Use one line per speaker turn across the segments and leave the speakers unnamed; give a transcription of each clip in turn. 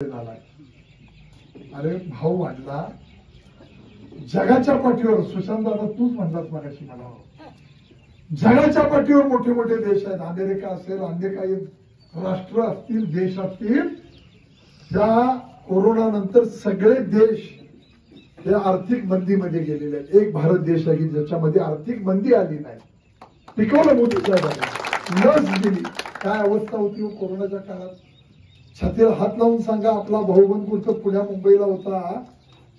अरे भाऊ वाढला जगाच्या पाठीवर. सुशांत दादा तूच म्हणलास मगाशी मला, जगाच्या पाठीवर मोठे मोठे देश आहेत. अमेरिका असेल, अन्य काही राष्ट्र असतील, देश असतील. त्या कोरोना नंतर सगळे देश हे आर्थिक मंदीमध्ये गेलेले आहेत. एक भारत देश आहे की ज्याच्यामध्ये आर्थिक मंदी आली नाही. टिकवलं मोदी साहेबांनी, लस दिली. काय अवस्था होती हो कोरोनाच्या काळात. छातीला हात लावून सांगा, आपला भाऊबंद कुठं पुण्या मुंबईला होता,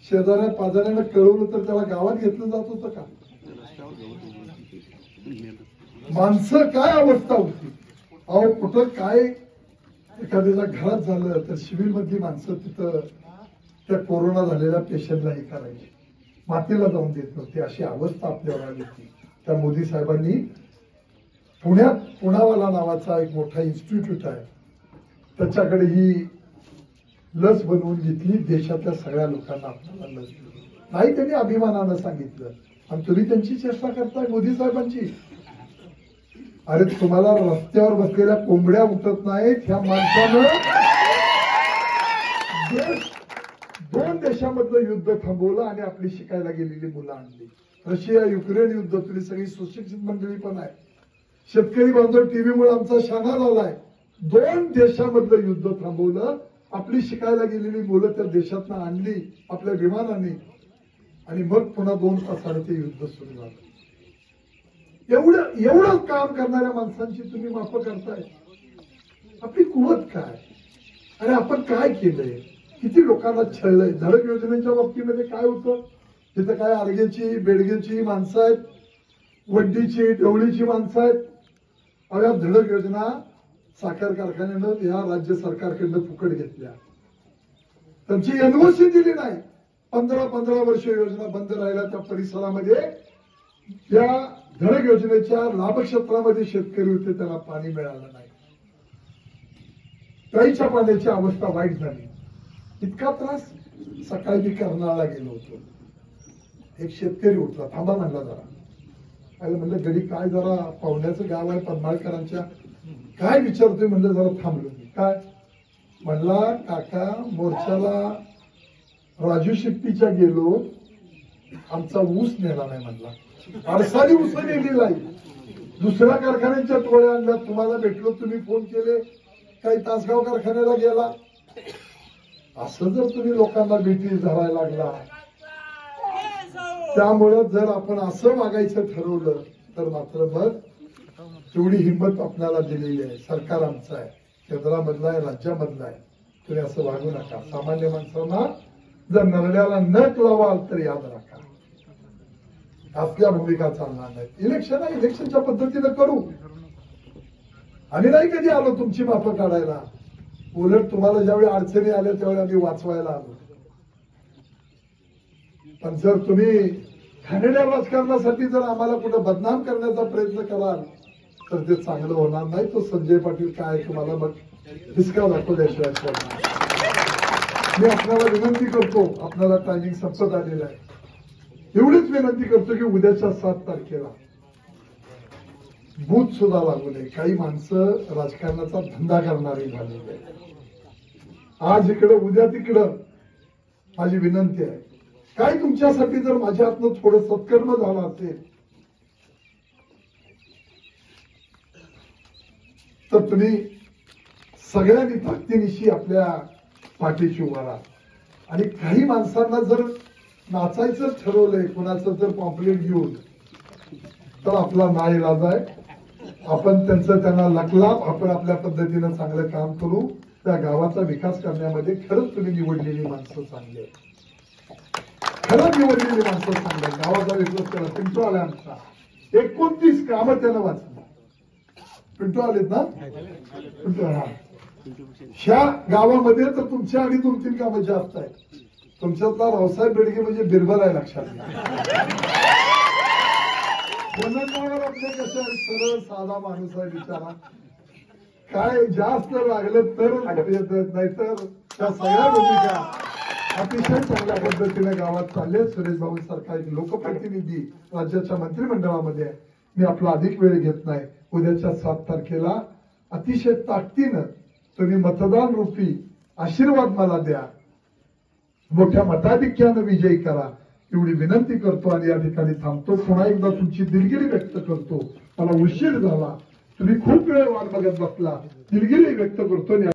शेजाऱ्या पाजाऱ्यानं कळवलं तर त्याला गावात घेतलं जात होतं का. माणसं काय अवस्था होती अहो. कुठं काय एखाद्याच्या घरात झालं तर सिव्हिल मधली माणसं तिथं त्या कोरोना झालेल्या पेशंटला हे करायची, मातीला जाऊन देत नव्हती. अशी अवस्था आपल्यावर आली होती. त्या मोदी साहेबांनी पुण्यात पुनावाला नावाचा एक मोठा इन्स्टिट्यूट आहे, त्याच्याकडे ही लस बनवून घेतली. देशातल्या सगळ्या लोकांना आपल्याला लस दिली नाही. त्यांनी अभिमानानं सांगितलं. आणि तुम्ही त्यांची चेष्टा करताय मोदी साहेबांची. अरे तुम्हाला रस्त्यावर बसलेल्या कोंबड्या उठत नाहीत. ह्या माणसानं दोन देशामधलं युद्ध थांबवलं आणि आपली शिकायला गेलेली मुलं आणली. रशिया युक्रेन युद्ध, तुम्ही सगळी सुशिक्षित मंडळी पण आहे. शेतकरी बांधव टीव्हीमुळे आमचा शाना झालाय. दोन देशामधलं युद्ध थांबवलं, आपली शिकायला गेलेली मुलं त्या देशातनं आणली आपल्या विमानाने, आणि मग पुन्हा 2 तासाने ते युद्ध सुरू झालं. एवढं काम करणाऱ्या माणसांची तुम्ही माफ करताय. आपली कुवत काय. अरे आपण काय केलंय, किती लोकांना छळलंय. धडक योजनेच्या बाबतीमध्ये काय होतं, तिथं काय आडगेची बेडगेची माणसं आहेत, वड्डीची ढवळीची माणसं आहेत. अरे धडक योजना साखर कारखान्यानं या राज्य सरकारकडनं फुकट घेतल्या, त्यांची एनओसी दिली नाही. 15 वर्ष योजना बंद राहिल्या. त्या परिसरामध्ये या धडक योजनेच्या लाभक्षेत्रामध्ये शेतकरी होते, त्यांना पाणी मिळालं नाही. प्यायच्या पाण्याची अवस्था वाईट झाली. इतका त्रास. सकाळी मी कर्नाळला गेलो होतो. एक शेतकरी उठला, थांबा म्हणला जरा. म्हणलं गडी काय, जरा पाहुण्याचं गाव आहे पन्हाळकरांच्या, काय विचारतोय म्हणलं. जरा थांबलो मी. काय म्हणला, काका मोर्चाला राजू शेट्टीच्या गेलो, आमचा ऊस नेला नाही म्हणला. अडसाली ऊस नेलेला आहे. दुसऱ्या कारखान्यांच्या टोळ्या आणल्या. तुम्हाला भेटलो, तुम्ही फोन केले, काही तासगाव कारखान्याला गेला. असं जर तुम्ही लोकांना भेटी धरायला लागला, त्यामुळं जर आपण असं वागायचं ठरवलं तर मात्र मग तेवढी हिंमत आपल्याला दिलेली आहे. सरकार आमचं आहे, केंद्रामधलं आहे, राज्यामधलं आहे. तुम्ही असं वागू नका. सामान्य माणसांना जर नरड्याला नख लावाल तर याद राखा, आपल्या भूमिका चालणार नाही. इलेक्शन आहे, इलेक्शनच्या पद्धतीनं करू. आणि नाही कधी आलो तुमची माफं काढायला. उलट तुम्हाला ज्यावेळी अडचणी आल्या त्यावेळी आम्ही वाचवायला आलो. पण जर तुम्ही घाणेरड्या राजकारणासाठी जर आम्हाला कुठं बदनाम करण्याचा प्रयत्न कराल तर ते चांगलं होणार नाही. तो संजय पाटील काय तुम्हाला मग हिसका दाखवल्याशिवाय करणार. मी आपल्याला विनंती करतो, आपल्याला टायमिंग संपत आलेला आहे. एवढीच विनंती करतो की उद्याच्या 7 तारखेला बूथ सुद्धा लागू नये. काही माणसं राजकारणाचा धंदा करणारी झालेली आहे. आज इकडं उद्या तिकडं. माझी विनंती आहे, काय तुमच्यासाठी जर माझ्या हातनं थोडं सत्कर्म झालं असेल तर तुम्ही सगळ्यांनी ताकदीनिशी आपल्या पाठीशी उभा राहा. आणि काही माणसांना जर नाचायचं ठरवलंय, कुणाचं जर पॉम्पलेट घेऊन, तर आपला नाईलाज आहे. आपण त्यांना लकलाप, आपण आपल्या पद्धतीनं चांगलं काम करू. त्या गावाचा विकास करण्यामध्ये खरंच तुम्ही निवडलेली माणसं चांगली आहेत. खरंच निवडलेली माणसं चांगली आहेत. गावाचा विकास करा. पिंटू आला आमचा, 29 कामं त्यानं वाचली. पिंटू आलेत ना, पिंटू. हा, ह्या गावामध्ये तर तुमच्या आणि 2-3 कामं जास्त आहेत. तुमच्यातला रावसाहेब बेडगे म्हणजे बिरबल आहे, लक्षात घ्या. आपले कसं सरळ साधा माणूस आहे बिचारा. काय जास्त लागलं तर नाही तर त्या सगळ्या भूमिका अतिशय चांगल्या पद्धतीने गावात चालले. सुरेश भाऊ सारखा एक लोकप्रतिनिधी राज्याच्या मंत्रिमंडळामध्ये आहे. मी आपला अधिक वेळ घेत नाही. उद्याच्या 7 तारखेला अतिशय ताकदीनं तुम्ही मतदान रूपी आशीर्वाद मला द्या, मोठ्या मताधिक्यानं विजयी करा एवढी विनंती करतो आणि या ठिकाणी थांबतो. पुन्हा एकदा तुमची दिलगिरी व्यक्त करतो. मला उशीर झाला, तुम्ही खूप वेळ वाट बघत बसला, दिलगिरी व्यक्त करतो.